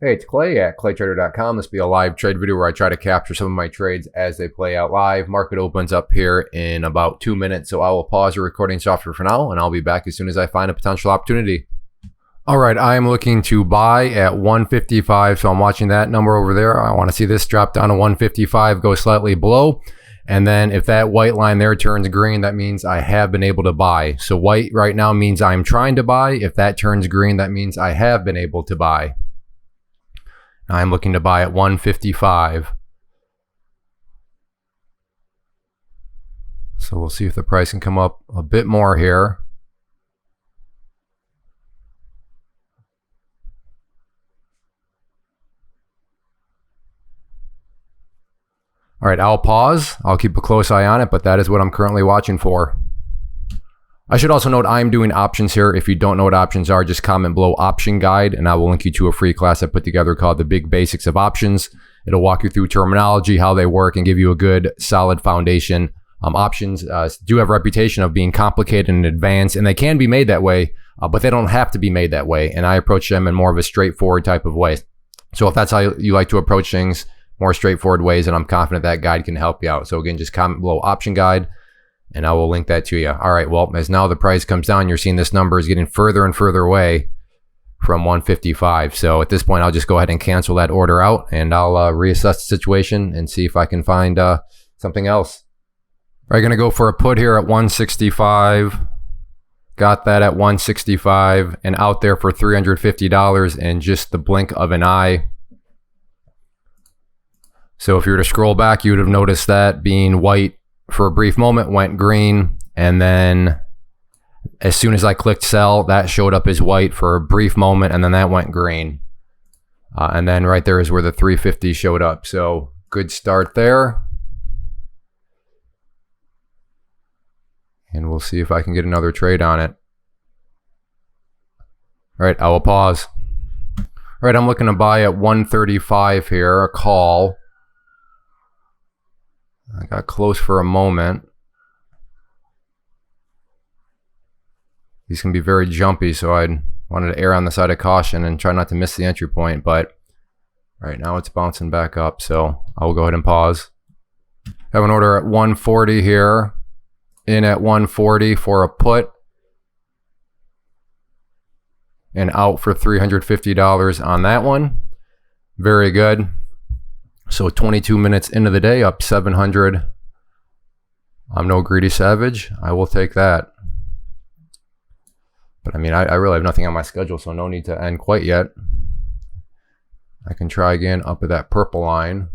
Hey, it's Clay at claytrader.com. This will be a live trade video where I try to capture some of my trades as they play out live. Market opens up here in about 2 minutes, so I will pause the recording software for now, and I'll be back as soon as I find a potential opportunity. All right, I am looking to buy at 155, so I'm watching that number over there. I want to see this drop down to 155, go slightly below, and then if that white line there turns green, that means I have been able to buy. So white right now means I'm trying to buy. If that turns green, that means I have been able to buy. I'm looking to buy at 155. So we'll see if the price can come up a bit more here. All right, I'll pause. I'll keep a close eye on it, but that is what I'm currently watching for. I should also note I'm doing options here. If you don't know what options are, just comment below option guide and I will link you to a free class I put together called The Big Basics of Options. It'll walk you through terminology, how they work, and give you a good solid foundation. Options do have a reputation of being complicated and advanced, and they can be made that way, but they don't have to be made that way. And I approach them in more of a straightforward type of way. So if that's how you like to approach things, more straightforward ways, and I'm confident that guide can help you out. So again, just comment below option guide and I will link that to you. All right, well, as now the price comes down, you're seeing this number is getting further and further away from 155. So at this point, I'll just go ahead and cancel that order out and I'll reassess the situation and see if I can find something else. All right, gonna go for a put here at 165. Got that at 165 and out there for $350 in just the blink of an eye. So if you were to scroll back, you would have noticed that being white for a brief moment went green, and then as soon as I clicked sell, that showed up as white for a brief moment, and then that went green. And then right there is where the 350 showed up. So good start there. And we'll see if I can get another trade on it. All right, I will pause. All right, I'm looking to buy at 135 here, a call. I got close for a moment. These can be very jumpy, so I wanted to err on the side of caution and try not to miss the entry point, but right now it's bouncing back up, so I will go ahead and pause. Have an order at 140 here, in at 140 for a put, and out for $350 on that one. Very good. So 22 minutes into the day, up 700. I'm no greedy savage. I will take that. But I mean, I really have nothing on my schedule, so no need to end quite yet. I can try again up at that purple line.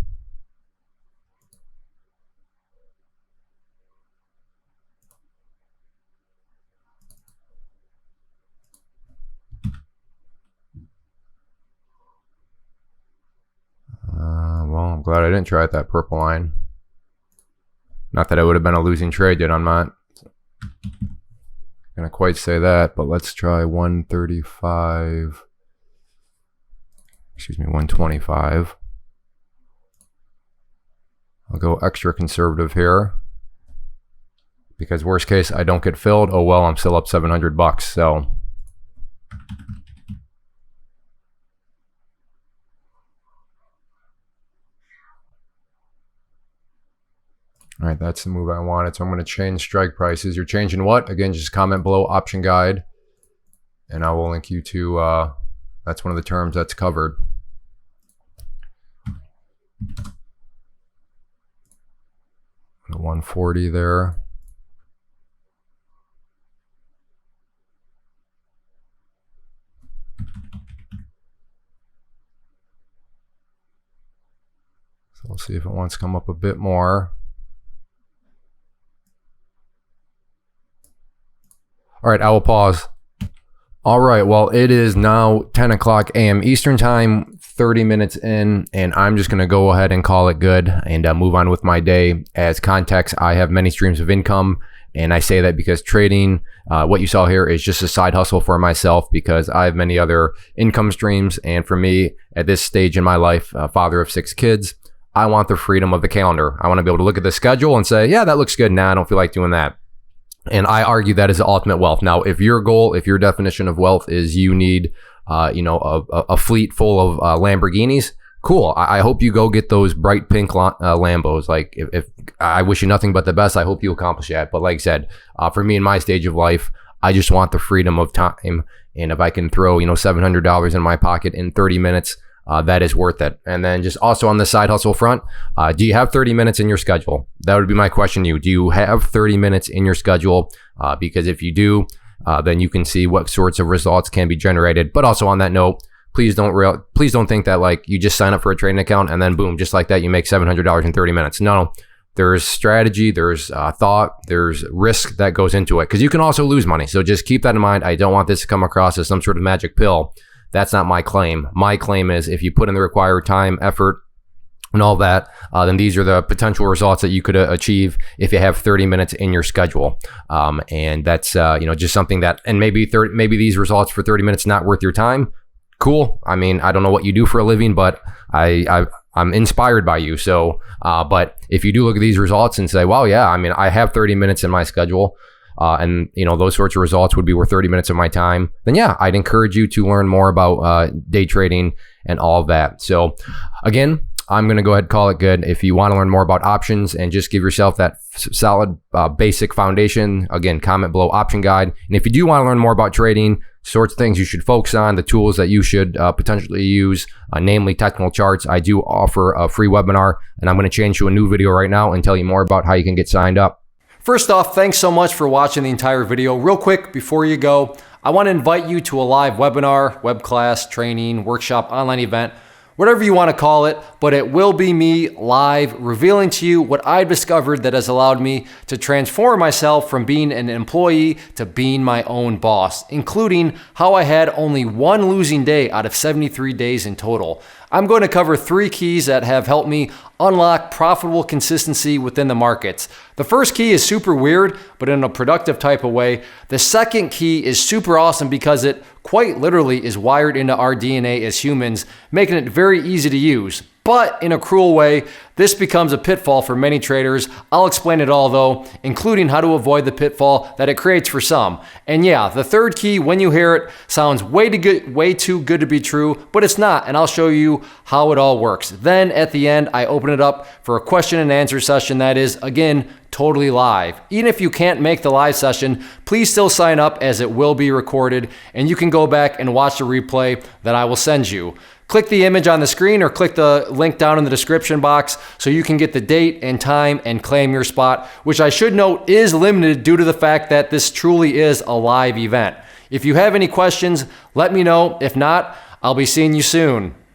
Well, I'm glad I didn't try at that purple line. Not that it would have been a losing trade yet. I'm not gonna quite say that, but let's try 135. Excuse me, 125. I'll go extra conservative here because worst case I don't get filled. Oh well, I'm still up 700 bucks. So. All right, that's the move I wanted. So I'm going to change strike prices. You're changing what? Again, just comment below option guide and I will link you to, that's one of the terms that's covered. The 140 there. So we'll see if it wants to come up a bit more. All right, I will pause. All right, well, it is now 10 o'clock a.m. Eastern time, 30 minutes in, and I'm just going to go ahead and call it good and move on with my day. As context, I have many streams of income, and I say that because trading, what you saw here is just a side hustle for myself because I have many other income streams, and for me, at this stage in my life, father of 6 kids, I want the freedom of the calendar. I want to be able to look at the schedule and say, yeah, that looks good. Nah, I don't feel like doing that. And I argue that is the ultimate wealth. Now, if your goal, if your definition of wealth is you need a fleet full of Lamborghinis. Cool. I hope you go get those bright pink Lambos. Like, if I wish you nothing but the best, I hope you accomplish that. But like I said, for me in my stage of life, I just want the freedom of time. And if I can throw, $700 in my pocket in 30 minutes, that is worth it. And then just also on the side hustle front, do you have 30 minutes in your schedule? That would be my question to you. Do you have 30 minutes in your schedule? Because if you do, then you can see what sorts of results can be generated. But also on that note, please don't think that like you just sign up for a trading account and then boom, just like that, you make $700 in 30 minutes. No, there's strategy, there's thought, there's risk that goes into it, because you can also lose money. So just keep that in mind. I don't want this to come across as some sort of magic pill. That's not my claim. My claim is if you put in the required time, effort, and all that, then these are the potential results that you could achieve if you have 30 minutes in your schedule. And that's just something that, and maybe these results for 30 minutes not worth your time. Cool. I mean, I don't know what you do for a living, but I'm inspired by you. So, but if you do look at these results and say, well, yeah, I mean, I have 30 minutes in my schedule, and those sorts of results would be worth 30 minutes of my time, then yeah, I'd encourage you to learn more about day trading and all of that. So again, I'm going to go ahead and call it good. If you want to learn more about options and just give yourself that solid basic foundation, again, comment below option guide. And if you do want to learn more about trading, sorts of things you should focus on, the tools that you should potentially use, namely technical charts, I do offer a free webinar, and I'm going to change to a new video right now and tell you more about how you can get signed up. First off, thanks so much for watching the entire video. Real quick, before you go, I want to invite you to a live webinar, web class, training, workshop, online event, whatever you want to call it, but it will be me live revealing to you what I've discovered that has allowed me to transform myself from being an employee to being my own boss, including how I had only one losing day out of 73 days in total. I'm going to cover 3 keys that have helped me unlock profitable consistency within the markets. The first key is super weird, but in a productive type of way. The second key is super awesome because it quite literally is wired into our DNA as humans, making it very easy to use. But in a cruel way, this becomes a pitfall for many traders. I'll explain it all though, including how to avoid the pitfall that it creates for some. And yeah, the third key, when you hear it, sounds way too good to be true, but it's not, and I'll show you how it all works. Then at the end, I open it up for a question and answer session that is, again, totally live. Even if you can't make the live session, please still sign up as it will be recorded, and you can go back and watch the replay that I will send you. Click the image on the screen or click the link down in the description box so you can get the date and time and claim your spot, which I should note is limited due to the fact that this truly is a live event. If you have any questions, let me know. If not, I'll be seeing you soon.